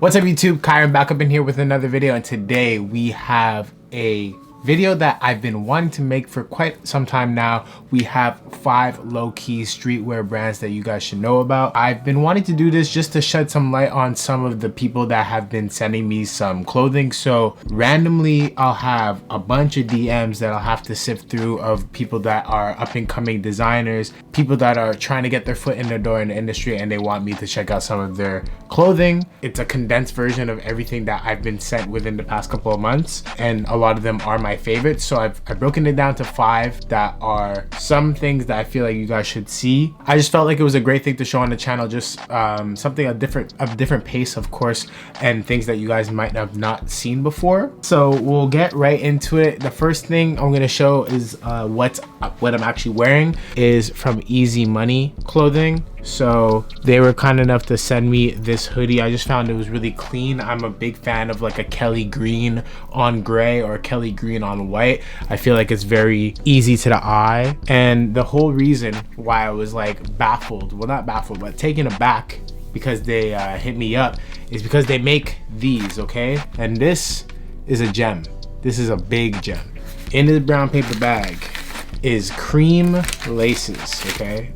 What's up YouTube? Kyron back up in here with another video, and today we have a video that I've been wanting to make for quite some time now. We have 5 low-key streetwear brands that you guys should know about. I've been wanting to do this just to shed some light on some of the people that have been sending me some clothing. So randomly I'll have a bunch of DMs that I'll have to sift through of people that are up and coming designers, people that are trying to get their foot in the door in the industry and they want me to check out some of their clothing. It's a condensed version of everything that I've been sent within the past couple of months, and a lot of them are my favorites. So I've broken it down to 5 that are some things that I feel like you guys should see. I just felt like it was a great thing to show on the channel, just something a different pace, of course, and things that you guys might have not seen before. So we'll get right into it. The first thing I'm gonna show is what I'm actually wearing is from Easy Money Clothing. So they were kind enough to send me this hoodie. I just found it was really clean. I'm a big fan of like a Kelly green on gray or a Kelly green on white. I feel like it's very easy to the eye, and the whole reason why I was like baffled, well not baffled, but taken aback because they hit me up is because they make these, okay? And this is a gem. This is a big gem. In this brown paper bag is cream laces,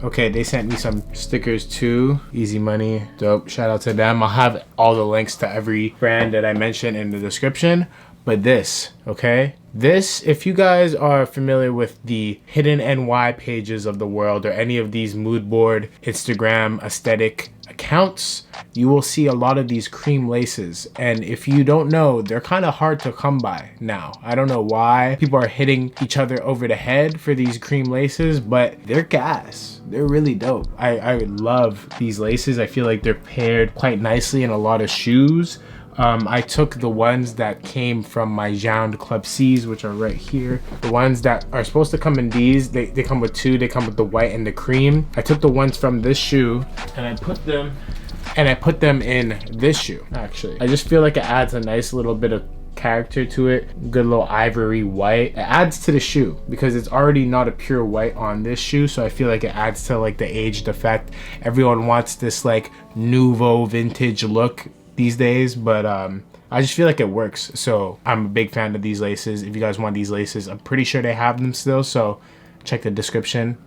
okay? They sent me some stickers too. Easy Money, dope, shout out to them. I'll have all the links to every brand that I mentioned in the description. But this, okay? This, if you guys are familiar with the hidden NY pages of the world or any of these mood board, Instagram aesthetic accounts, you will see a lot of these cream laces. And if you don't know, they're kind of hard to come by now. I don't know why people are hitting each other over the head for these cream laces, but they're gas. They're really dope. I love these laces. I feel like they're paired quite nicely in a lot of shoes. I took the ones that came from my Jound Club C's, which are right here. The ones that are supposed to come in these, they come with 2. They come with the white and the cream. I took the ones from this shoe and I put them in this shoe, actually. I just feel like it adds a nice little bit of character to it. Good little ivory white. It adds to the shoe because it's already not a pure white on this shoe, so I feel like it adds to like the aged effect. Everyone wants this like nouveau vintage look these days, but I just feel like it works. So I'm a big fan of these laces. If you guys want these laces, I'm pretty sure they have them still, so check the description.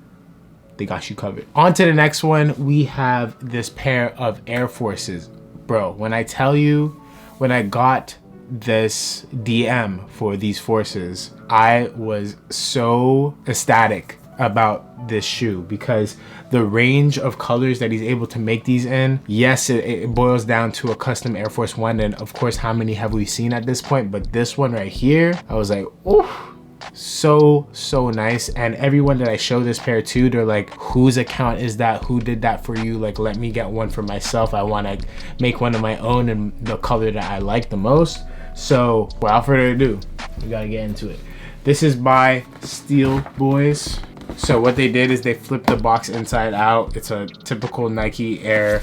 They got you covered. On to the next one. We have this pair of Air Forces. Bro, when I tell you, when I got this DM for these Forces, I was so ecstatic about this shoe because the range of colors that he's able to make these in, yes, it boils down to a custom Air Force One, and of course how many have we seen at this point, but this one right here, I was like, oh, so nice. And everyone that I show this pair to, they're like, whose account is that? Who did that for you? Like, let me get one for myself. I want to make one of my own in the color that I like the most. So without further ado, we gotta get into it. This is by Steel Boys. So what they did is they flipped the box inside out. It's a typical Nike Air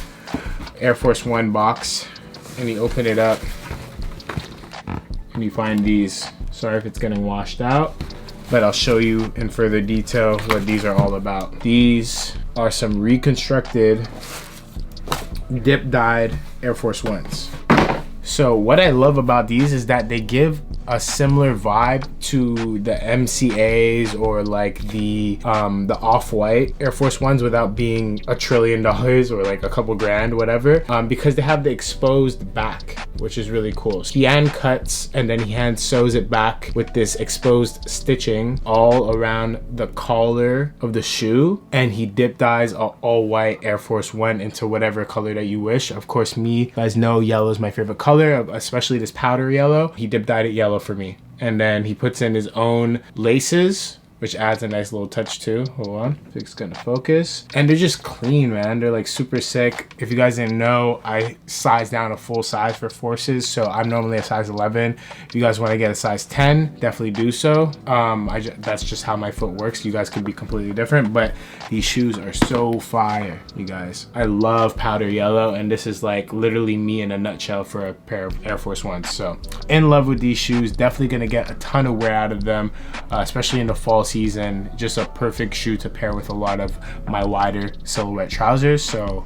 Force One box, and you open it up and you find these. Sorry if it's getting washed out, but I'll show you in further detail what these are all about. These are some reconstructed dip dyed Air Force Ones. So what I love about these is that they give a similar vibe to the MCAs or like the off-white Air Force Ones without being $1 trillion or like a couple grand, whatever, because they have the exposed back, which is really cool. He hand cuts and then he hand sews it back with this exposed stitching all around the collar of the shoe, and he dip dyes an all-white Air Force One into whatever color that you wish. Of course, you guys know yellow is my favorite color, especially this powder yellow. He dip dyed it yellow for me, and then he puts in his own laces, which adds a nice little touch too. Hold on, if it's gonna focus. And they're just clean, man. They're like super sick. If you guys didn't know, I size down a full size for Forces, so I'm normally a size 11. If you guys want to get a size 10, definitely do so. That's just how my foot works. You guys could be completely different, but these shoes are so fire, you guys. I love powder yellow, and this is like literally me in a nutshell for a pair of Air Force Ones. So in love with these shoes. Definitely gonna get a ton of wear out of them, especially in the fall season. Just a perfect shoe to pair with a lot of my wider silhouette trousers. So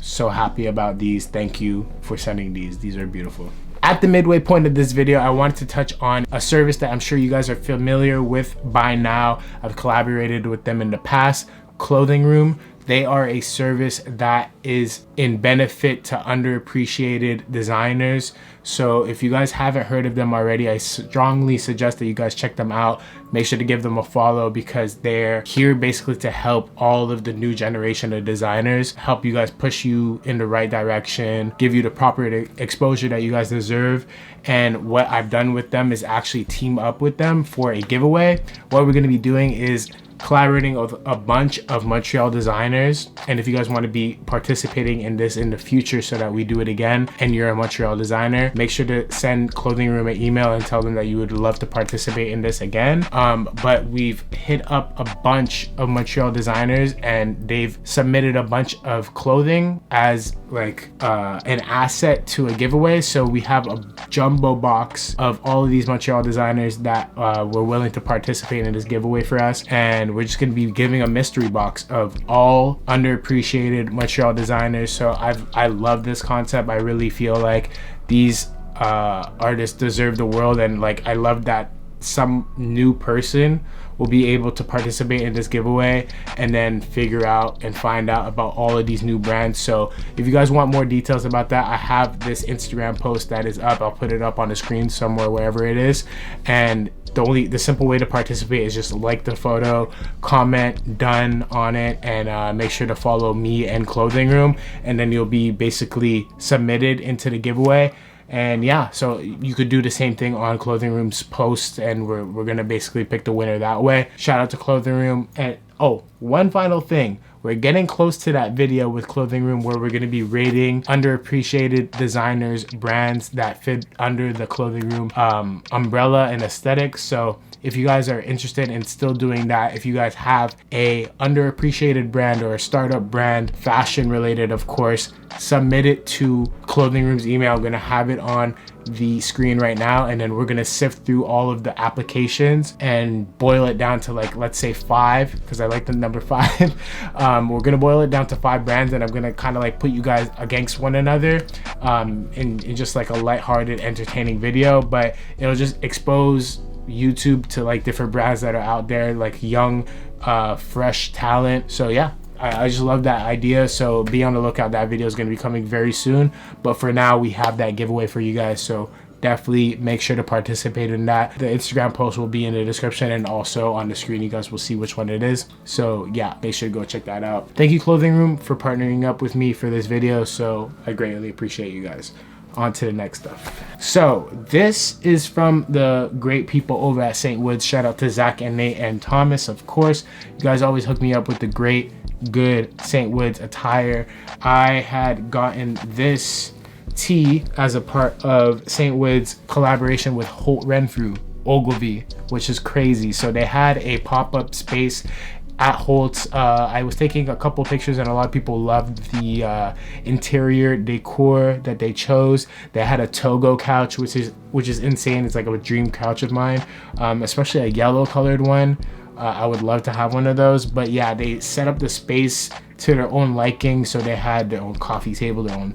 So happy about these. Thank you for sending these. These are beautiful. At the midway point of this video, I wanted to touch on a service that I'm sure you guys are familiar with by now. I've collaborated with them in the past, Clothing Room. They are a service that is in benefit to underappreciated designers. So if you guys haven't heard of them already, I strongly suggest that you guys check them out. Make sure to give them a follow because they're here basically to help all of the new generation of designers, help you guys push you in the right direction, give you the proper exposure that you guys deserve. And what I've done with them is actually team up with them for a giveaway. What we're gonna be doing is collaborating with a bunch of Montreal designers, and if you guys want to be participating in this in the future so that we do it again and you're a Montreal designer, make sure to send Clothing Room an email and tell them that you would love to participate in this again. But we've hit up a bunch of Montreal designers and they've submitted a bunch of clothing as like an asset to a giveaway. So we have a jumbo box of all of these Montreal designers that were willing to participate in this giveaway for us, and we're just going to be giving a mystery box of all underappreciated Montreal designers. So I love this concept. I really feel like these artists deserve the world, and like I love that some new person will be able to participate in this giveaway and then figure out and find out about all of these new brands. So if you guys want more details about that, I have this Instagram post that is up. I'll put it up on the screen somewhere, wherever it is. And the simple way to participate is just like the photo, comment done on it, and make sure to follow me and Clothing Room, and then you'll be basically submitted into the giveaway. And yeah, so you could do the same thing on Clothing Room's post, and we're gonna basically pick the winner that way. Shout out to Clothing Room. And oh, one final thing, we're getting close to that video with Clothing Room where we're gonna be rating underappreciated designers, brands that fit under the Clothing Room umbrella and aesthetic. So if you guys are interested in still doing that, if you guys have a underappreciated brand or a startup brand, fashion related of course, submit it to Clothing Room's email. I'm gonna have it on the screen right now, and then we're gonna sift through all of the applications and boil it down to, like, let's say 5, because I like the number 5. We're gonna boil it down to 5 brands, and I'm gonna kind of like put you guys against one another in just like a lighthearted, entertaining video, but it'll just expose YouTube to like different brands that are out there, like young fresh talent. So yeah, I just love that idea. So be on the lookout. That video is going to be coming very soon, but for now we have that giveaway for you guys, so definitely make sure to participate in that. The Instagram post will be in the description and also on the screen. You guys will see which one it is. So yeah, make sure to go check that out. Thank you Clothing Room for partnering up with me for this video, so I greatly appreciate you guys. On to the next stuff. So this is from the great people over at Saintwoods. Shout out to Zach and Nate and Thomas, of course. You guys always hook me up with the great, good Saintwoods attire. I had gotten this tee as a part of Saintwoods collaboration with Holt Renfrew, Ogilvy, which is crazy. So they had a pop-up space at Holt's. I was taking a couple pictures and a lot of people loved the interior decor that they chose. They had a Togo couch, which is insane. It's like a dream couch of mine, especially a yellow colored one. I would love to have one of those. But yeah, they set up the space to their own liking. So they had their own coffee table, their own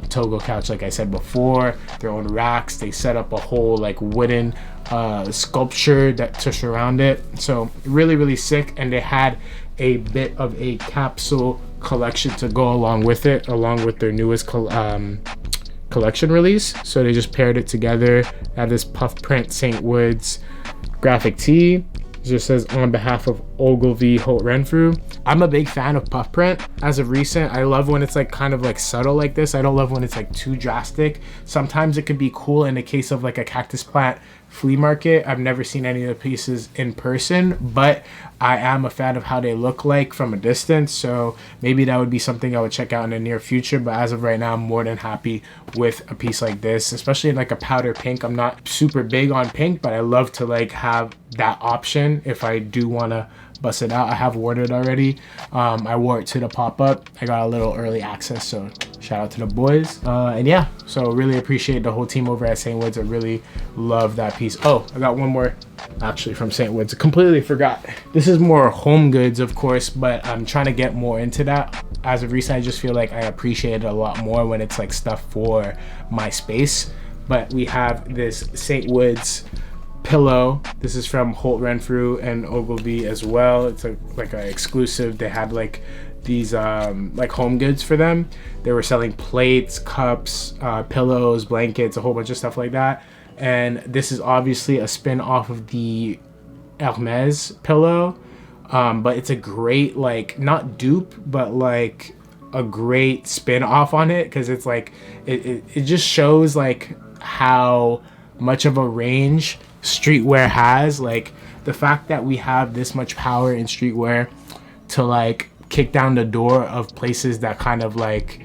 Togo couch, like I said before, their own racks. They set up a whole like wooden sculpture to surround it. So really sick. And they had a bit of a capsule collection to go along with it, along with their newest collection release. So they just paired it together. Had this puff print Saintwoods graphic tee. It just says on behalf of Ogilvy Holt Renfrew. I'm a big fan of puff print as of recent. I love when it's like kind of like subtle like this. I don't love when it's like too drastic. Sometimes it could be cool in the case of like a cactus plant flea market. I've never seen any of the pieces in person, but I am a fan of how they look like from a distance. So maybe that would be something I would check out in the near future. But as of right now, I'm more than happy with a piece like this, especially in like a powder pink. I'm not super big on pink, but I love to like have that option if I do want to bust it out. I have worn it already. I wore it to the pop-up. I got a little early access, so Shout out to the boys. And yeah, so really appreciate the whole team over at Saintwoods. I really love that piece. Oh, I got one more actually from Saintwoods. I completely forgot. This is more home goods, of course, but I'm trying to get more into that. As of recent, I just feel like I appreciate it a lot more when it's like stuff for my space. But we have this Saintwoods pillow. This is from Holt Renfrew and Ogilvy as well. It's like an exclusive. They had like these like home goods for them. They were selling plates, cups, pillows, blankets, a whole bunch of stuff like that. And this is obviously a spin off of the Hermes pillow, but it's a great, like, not dupe, but like a great spin off on it, because it's like it just shows like how much of a range streetwear has. Like the fact that we have this much power in streetwear to like kick down the door of places that kind of like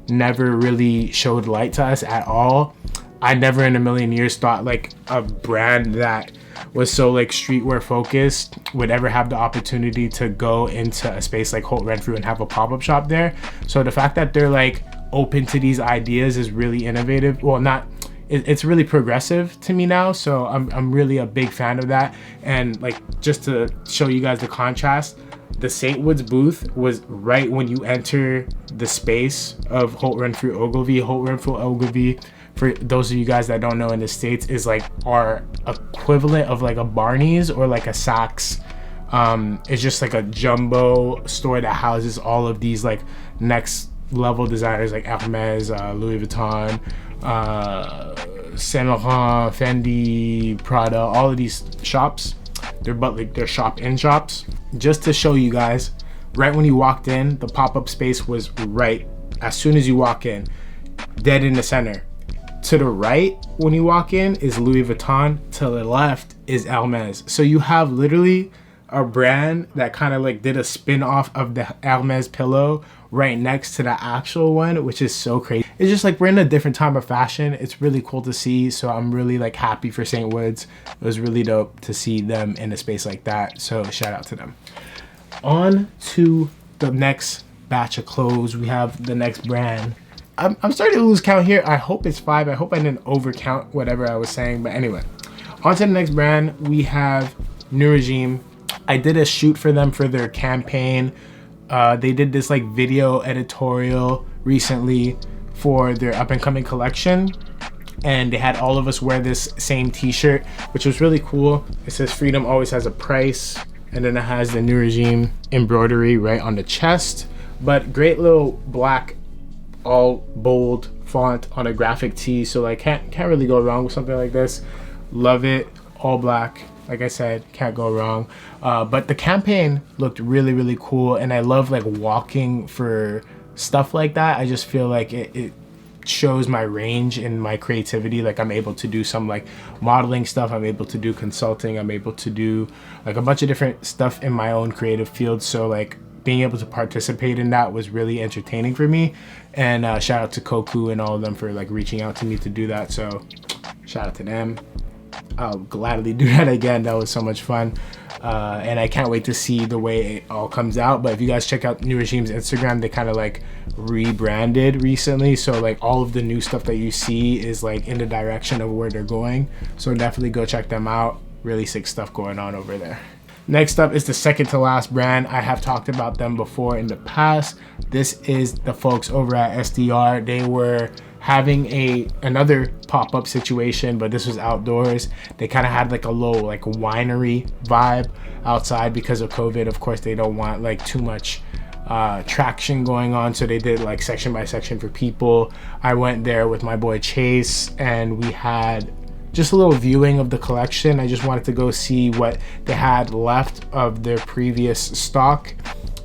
never really showed light to us at all. I never in a million years thought like a brand that was so like streetwear focused would ever have the opportunity to go into a space like Holt Renfrew and have a pop-up shop there. So the fact that they're like open to these ideas is really innovative. Well, not, it's really progressive to me now. So I'm really a big fan of that. And like, just to show you guys the contrast, the Saintwoods booth was right when you enter the space of Holt Renfrew Ogilvy. Holt Renfrew Ogilvy, for those of you guys that don't know, in the States, is like our equivalent of like a Barney's or like a Saks. It's just like a jumbo store that houses all of these like next level designers like Hermes, Louis Vuitton, Saint Laurent, Fendi, Prada, all of these shops. They're shop-in shops. Just to show you guys, right when you walked in, the pop-up space was right as soon as you walk in, dead in the center. To the right when you walk in is Louis Vuitton. To the left is Hermes. So you have literally a brand that kind of like did a spin-off of the Hermes pillow right next to the actual one, which is so crazy. It's just like we're in a different time of fashion. It's really cool to see. So I'm really like happy for Saintwoods. It was really dope to see them in a space like that. So shout out to them. On to the next batch of clothes. We have the next brand. I'm starting to lose count here. I hope it's 5. I hope I didn't overcount whatever I was saying. But anyway, on to the next brand. We have New Regime. I did a shoot for them for their campaign. They did this like video editorial recently for their up and coming collection, and they had all of us wear this same t-shirt, which was really cool. It says freedom always has a price, and then it has the New Regime embroidery right on the chest. But great little black, all bold font on a graphic tee, so like can't really go wrong with something like this. Love it. All black, like I said, can't go wrong. But the campaign looked really cool, and I love like walking for stuff like that. I just feel like it shows my range and my creativity. Like I'm able to do some like modeling stuff, I'm able to do consulting, I'm able to do like a bunch of different stuff in my own creative field. So like being able to participate in that was really entertaining for me. And shout out to Koku and all of them for like reaching out to me to do that. So shout out to them. I'll gladly do that again. That was so much fun. And I can't wait to see the way it all comes out. But if you guys check out New Regime's Instagram, they kind of like rebranded recently. So like all of the new stuff that you see is like in the direction of where they're going. So definitely go check them out. Really sick stuff going on over there. Next up is the second to last brand. I have talked about them before in the past. This is the folks over at SDR. They were having another pop-up situation, but this was outdoors. They kind of had like a little like winery vibe outside because of COVID. Of course, they don't want like too much traction going on, so they did like section by section for people. I went there with my boy Chase, and we had just a little viewing of the collection. I just wanted to go see what they had left of their previous stock.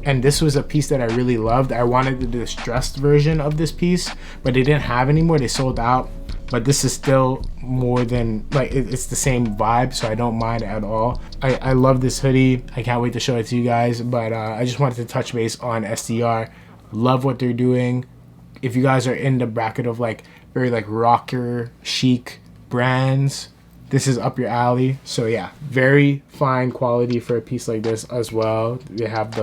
And this was a piece that I really loved. I wanted the distressed version of this piece, but they didn't have anymore. They sold out. But this is still more than, like, it's the same vibe, so I don't mind at all. I love this hoodie. I can't wait to show it to you guys. But I just wanted to touch base on SDR. Love what they're doing. If you guys are in the bracket of like very like rocker, chic brands, this is up your alley. So yeah, very fine quality for a piece like this as well. They have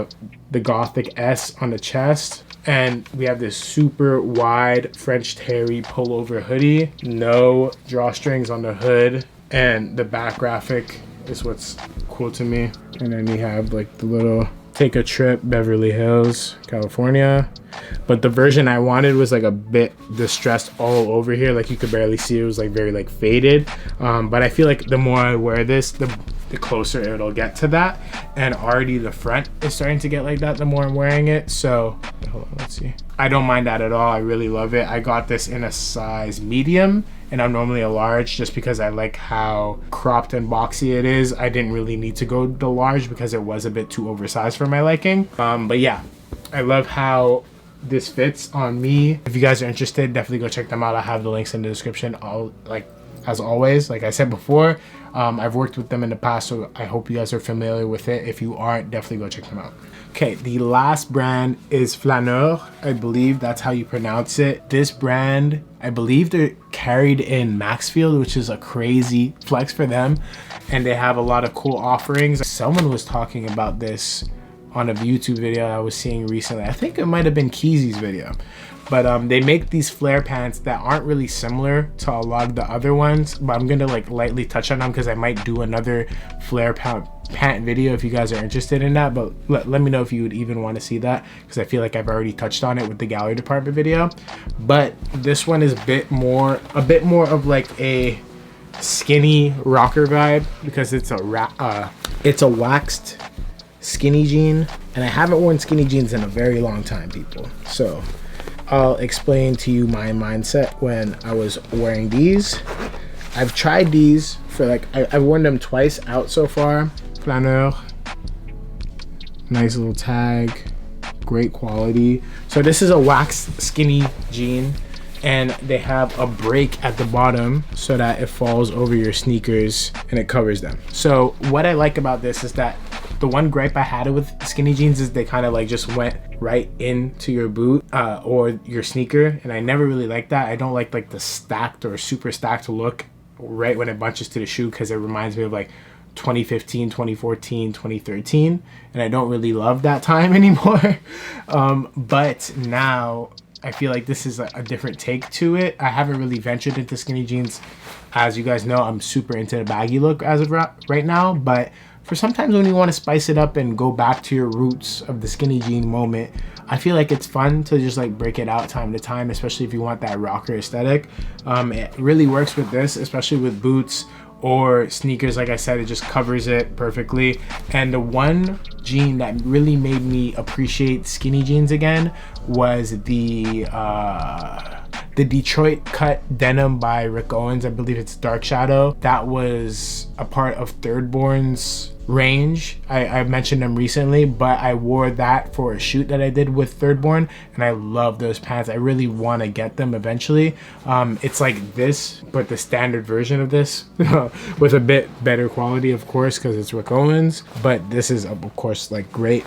the Gothic S on the chest, And we have this super wide French terry pullover hoodie, no drawstrings on the hood, and the back graphic is what's cool to me. And then you have like the little take a trip, Beverly Hills, California. But the version I wanted was like a bit distressed all over here, like you could barely see. It was like very like faded, but I feel like the more I wear this, the closer it'll get to that. And already the front is starting to get like that the more I'm wearing it. So hold on, let's see. I don't mind that at all. I really love it. I got this in a size medium, and I'm normally a large just because I like how cropped and boxy it is. I didn't really need to go the large because it was a bit too oversized for my liking. But yeah, I love how this fits on me. If you guys are interested, definitely go check them out. I have the links in the description. As always, like I said before, I've worked with them in the past, so I hope you guys are familiar with it. If you aren't, definitely go check them out. Okay, the last brand is Flaneur. I believe that's how you pronounce it. This brand, I believe they're carried in Maxfield, which is a crazy flex for them. And they have a lot of cool offerings. Someone was talking about this on a YouTube video I was seeing recently. I think it might have been Keezy's video. But they make these flare pants that aren't really similar to a lot of the other ones, but I'm gonna like lightly touch on them because I might do another flare pant video if you guys are interested in that. But let me know if you would even want to see that, because I feel like I've already touched on it with the gallery department video. But this one is a bit more of like a skinny rocker vibe, because it's a waxed skinny jean, and I haven't worn skinny jeans in a very long time, people. So I'll explain to you my mindset when I was wearing these. I've tried these for like, I've worn them twice out so far. Flaneur, nice little tag, great quality. So this is a waxed skinny jean, and they have a break at the bottom so that it falls over your sneakers and it covers them. So what I like about this is that the one gripe I had with skinny jeans is they kind of like just went right into your boot or your sneaker, and I never really like that. I don't like the stacked or super stacked look right when it bunches to the shoe, because it reminds me of like 2015, 2014, 2013, and I don't really love that time anymore. But now I feel like this is a different take to it. I haven't really ventured into skinny jeans. As you guys know, I'm super into the baggy look as of right now, but for sometimes when you want to spice it up and go back to your roots of the skinny jean moment, I feel like it's fun to just like break it out time to time, especially if you want that rocker aesthetic. It really works with this, especially with boots or sneakers. Like I said, it just covers it perfectly. And the one jean that really made me appreciate skinny jeans again was the Detroit cut denim by Rick Owens. I believe it's Dark Shadow. That was a part of Third Born's range. I mentioned them recently, but I wore that for a shoot that I did with Third Born, and I love those pants. I really want to get them eventually. It's like this, but the standard version of this with a bit better quality, of course, because it's Rick Owens, but this is of course like great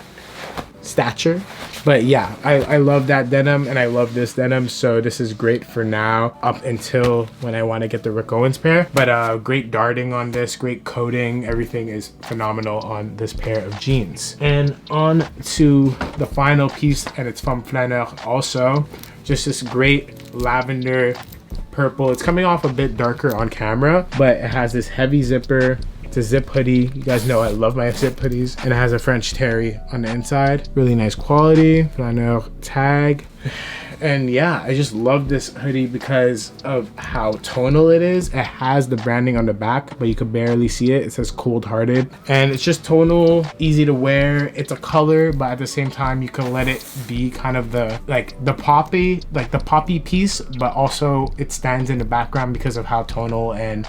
stature. But yeah, I love that denim, and I love this denim, so this is great for now up until when I want to get the Rick Owens pair. But great darting on this, great coating, everything is phenomenal on this pair of jeans. And on to the final piece, and it's from Flaneur also. Just this great lavender purple. It's coming off a bit darker on camera, but it has this heavy zipper. It's a zip hoodie. You guys know I love my zip hoodies. And it has a French terry on the inside. Really nice quality. Flaneur tag. And yeah, I just love this hoodie because of how tonal it is. It has the branding on the back, but you could barely see it. It says Cold Hearted. And it's just tonal, easy to wear. It's a color, but at the same time, you can let it be kind of the poppy piece, but also it stands in the background because of how tonal and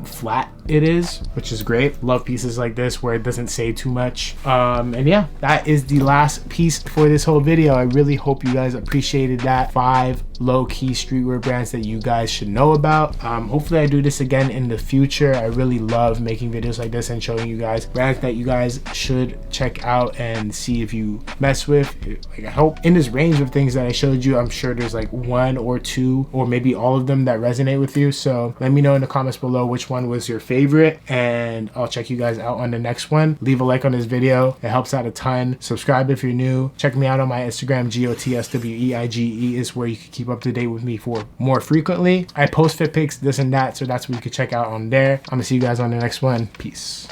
flat it is, which is great. Love pieces like this where it doesn't say too much. And yeah, that is the last piece for this whole video. I really hope you guys appreciated that. 5 low-key streetwear brands that you guys should know about. Hopefully I do this again in the future. I really love making videos like this and showing you guys brands that you guys should check out and see if you mess with. Like, I hope in this range of things that I showed you, I'm sure there's like 1 or 2 or maybe all of them that resonate with you. So let me know in the comments below which one was your favorite favorite, and I'll check you guys out on the next one. Leave a like on this video. It helps out a ton. Subscribe if you're new. Check me out on my Instagram, GOTSWEIGE is where you can keep up to date with me for more frequently. I post fit pics, this and that, so that's what you can check out on there. I'm gonna see you guys on the next one. Peace.